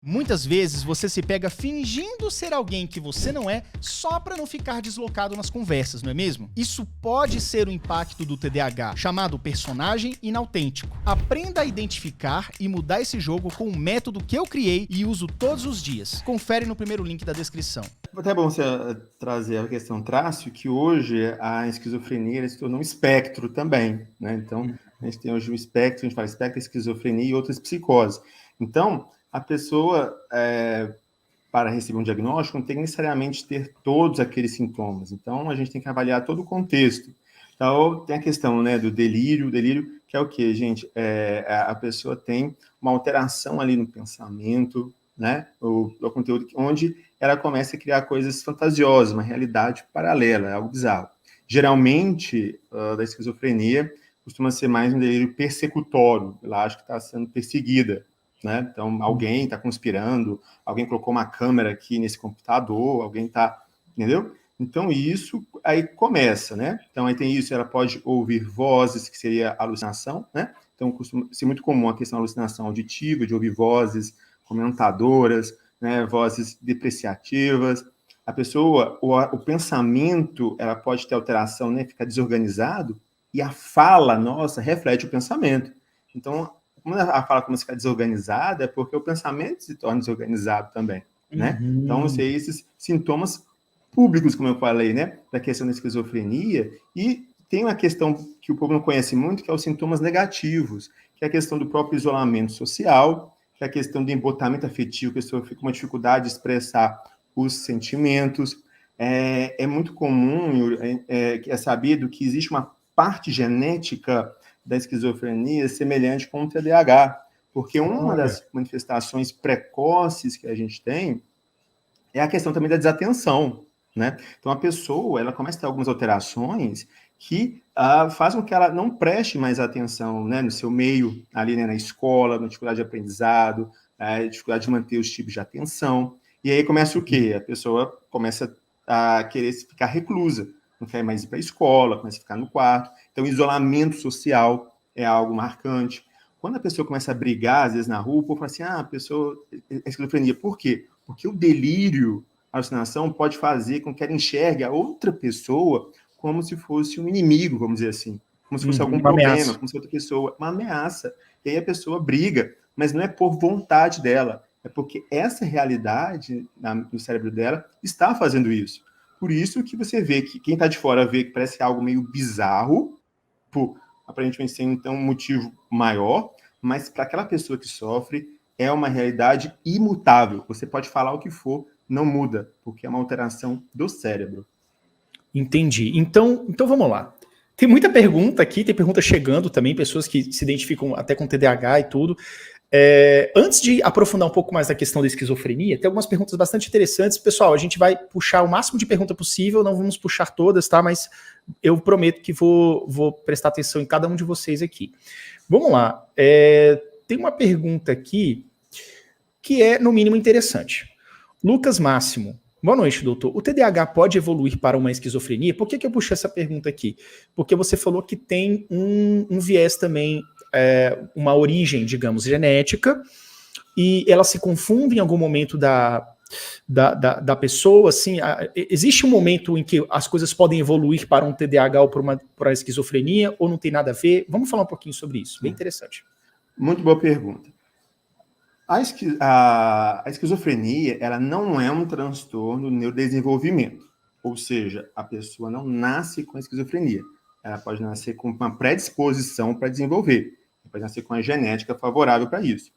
Muitas vezes você se pega fingindo ser alguém que você não é só para não ficar deslocado nas conversas, não é mesmo? Isso pode ser o impacto do TDAH, chamado personagem inautêntico. Aprenda a identificar e mudar esse jogo com um método que eu criei e uso todos os dias. Confere no primeiro link da descrição. Até bom você trazer a questão traço, que hoje a esquizofrenia se tornou um espectro também, né? Então, a gente tem hoje um espectro, a gente fala espectro, esquizofrenia e outras psicoses. Então, a pessoa, para receber um diagnóstico, não tem que necessariamente ter todos aqueles sintomas. Então, a gente tem que avaliar todo o contexto. Então, tem a questão, né, do delírio. O delírio, que é o quê, gente? A pessoa tem uma alteração ali no pensamento, né, o conteúdo, onde ela começa a criar coisas fantasiosas, uma realidade paralela, algo bizarro. Geralmente, da esquizofrenia, costuma ser mais um delírio persecutório. Ela acha que está sendo perseguida, né? Então, alguém está conspirando, alguém colocou uma câmera aqui nesse computador, alguém está... Entendeu? Então, isso aí começa, né? Então, aí tem isso, ela pode ouvir vozes, que seria alucinação, né? Então, costuma ser muito comum a questão da alucinação auditiva, de ouvir vozes comentadoras, né? Vozes depreciativas. A pessoa, o pensamento, ela pode ter alteração, né? Ficar desorganizado, e a fala, nossa, reflete o pensamento. Então, quando a fala começa a ficar desorganizada, é porque o pensamento se torna desorganizado também, né? Então, esses sintomas públicos, como eu falei, né? Da questão da esquizofrenia, e tem uma questão que o povo não conhece muito, que é os sintomas negativos, que é a questão do próprio isolamento social, que é a questão do embotamento afetivo, a pessoa fica com uma dificuldade de expressar os sentimentos. É muito comum, é sabido que existe uma parte genética da esquizofrenia semelhante com o TDAH, porque uma das manifestações precoces que a gente tem é a questão também da desatenção, né? Então, a pessoa, ela começa a ter algumas alterações que fazem com que ela não preste mais atenção, né, no seu meio, ali, né, na escola, na dificuldade de aprendizado, dificuldade de manter os tipos de atenção. E aí começa o quê? A pessoa começa a querer ficar reclusa, não quer mais ir para a escola, começa a ficar no quarto. Então, o isolamento social é algo marcante. Quando a pessoa começa a brigar, às vezes, na rua, o povo fala assim, a pessoa é esquizofrenia. Por quê? Porque o delírio, a alucinação, pode fazer com que ela enxergue a outra pessoa como se fosse um inimigo, vamos dizer assim. Como se fosse algum Uma problema, ameaça. como se outra pessoa... Uma ameaça. E aí a pessoa briga, mas não é por vontade dela. É porque essa realidade no cérebro dela está fazendo isso. Por isso que você vê que quem está de fora vê que parece algo meio bizarro, por aparentemente sem então um motivo maior, mas para aquela pessoa que sofre é uma realidade imutável. Você pode falar o que for, não muda, porque é uma alteração do cérebro. Entendi. Então vamos lá. Tem muita pergunta aqui, tem pergunta chegando também, pessoas que se identificam até com TDAH e tudo. Antes de aprofundar um pouco mais a questão da esquizofrenia, tem algumas perguntas bastante interessantes. Pessoal, a gente vai puxar o máximo de pergunta possível, não vamos puxar todas, tá? Mas eu prometo que vou prestar atenção em cada um de vocês aqui. Vamos lá. Tem uma pergunta aqui que é, no mínimo, interessante. Lucas Máximo. Boa noite, doutor. O TDAH pode evoluir para uma esquizofrenia? Por que eu puxei essa pergunta aqui? Porque você falou que tem um viés também, uma origem, digamos, genética, e ela se confunde em algum momento da pessoa, assim, existe um momento em que as coisas podem evoluir para um TDAH ou para uma esquizofrenia, ou não tem nada a ver? Vamos falar um pouquinho sobre isso, bem interessante. Muito boa pergunta. A esquizofrenia, ela não é um transtorno do neurodesenvolvimento, ou seja, a pessoa não nasce com a esquizofrenia, ela pode nascer com uma predisposição para desenvolver, pode nascer com a genética favorável para isso,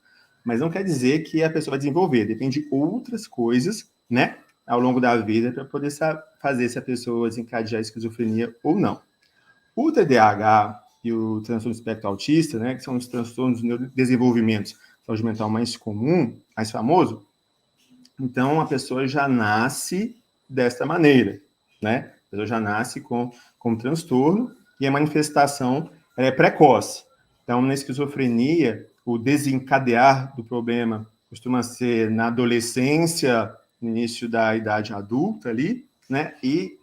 mas não quer dizer que a pessoa vai desenvolver, depende de outras coisas, né, ao longo da vida, para poder fazer se a pessoa desencadear a esquizofrenia ou não. O TDAH e o transtorno do espectro autista, né, que são os transtornos do neurodesenvolvimento, saúde mental mais comum, mais famoso, então a pessoa já nasce desta maneira, né? A pessoa já nasce com transtorno e a manifestação é precoce. Então, na esquizofrenia, o desencadear do problema costuma ser na adolescência, no início da idade adulta ali, né? E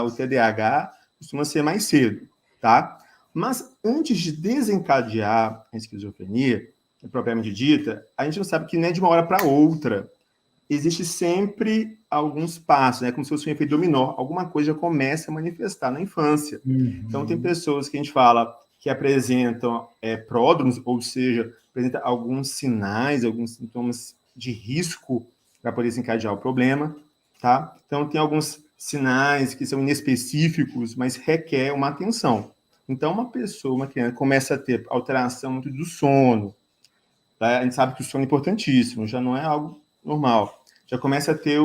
o TDAH costuma ser mais cedo, tá? Mas antes de desencadear a esquizofrenia, propriamente dita, a gente não sabe que nem é de uma hora para outra. Existe sempre alguns passos, né? Como se fosse um efeito dominó. Alguma coisa já começa a manifestar na infância. Então, tem pessoas que a gente fala que apresentam pródromos, ou seja, apresentam alguns sinais, alguns sintomas de risco para poder se encadear o problema, tá? Então, tem alguns sinais que são inespecíficos, mas requer uma atenção. Então, uma criança começa a ter alteração muito do sono, tá? A gente sabe que o sono é importantíssimo, já não é algo normal. Já começa a ter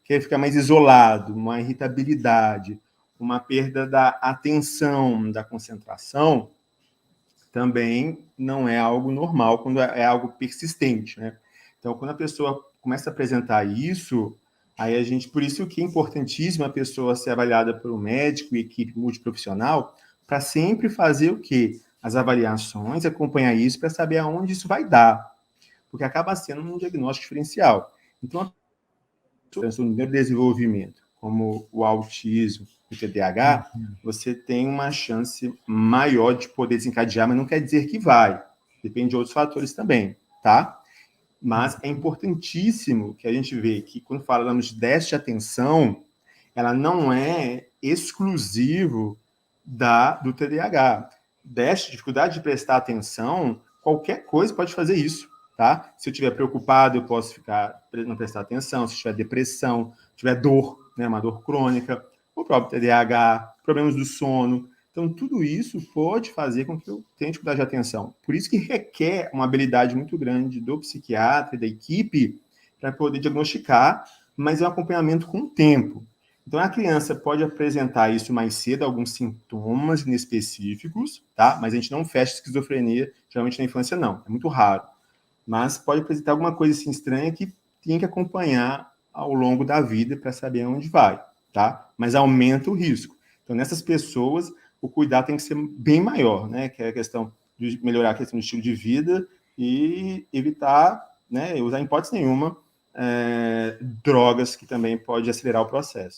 querer ficar mais isolado, uma irritabilidade, uma perda da atenção, da concentração, também não é algo normal quando é algo persistente, né? Então, quando a pessoa começa a apresentar isso, aí a gente, por isso que é importantíssimo a pessoa ser avaliada por um médico e equipe multiprofissional, para sempre fazer o quê? As avaliações, acompanhar isso para saber aonde isso vai dar, porque acaba sendo um diagnóstico diferencial. Então, no neurodesenvolvimento, como o autismo e o TDAH, você tem uma chance maior de poder desencadear, mas não quer dizer que vai. Depende de outros fatores também, tá? Mas é importantíssimo que a gente vê que quando falamos de déficit de atenção, ela não é exclusivo do TDAH. Déficit, dificuldade de prestar atenção, qualquer coisa pode fazer isso, tá? Se eu estiver preocupado, eu posso não prestar atenção. Se tiver depressão, tiver dor, né, uma dor crônica, o próprio TDAH, problemas do sono. Então, tudo isso pode fazer com que eu tenha dificuldade de atenção. Por isso que requer uma habilidade muito grande do psiquiatra e da equipe para poder diagnosticar, mas é um acompanhamento com o tempo. Então, a criança pode apresentar isso mais cedo, alguns sintomas inespecíficos, tá? Mas a gente não fecha esquizofrenia, geralmente na infância não, é muito raro. Mas pode apresentar alguma coisa assim estranha que tem que acompanhar ao longo da vida para saber onde vai, tá? Mas aumenta o risco. Então, nessas pessoas, o cuidado tem que ser bem maior, né? Que é a questão de melhorar a questão do estilo de vida e evitar, né, usar em hipótese nenhuma, drogas que também pode acelerar o processo.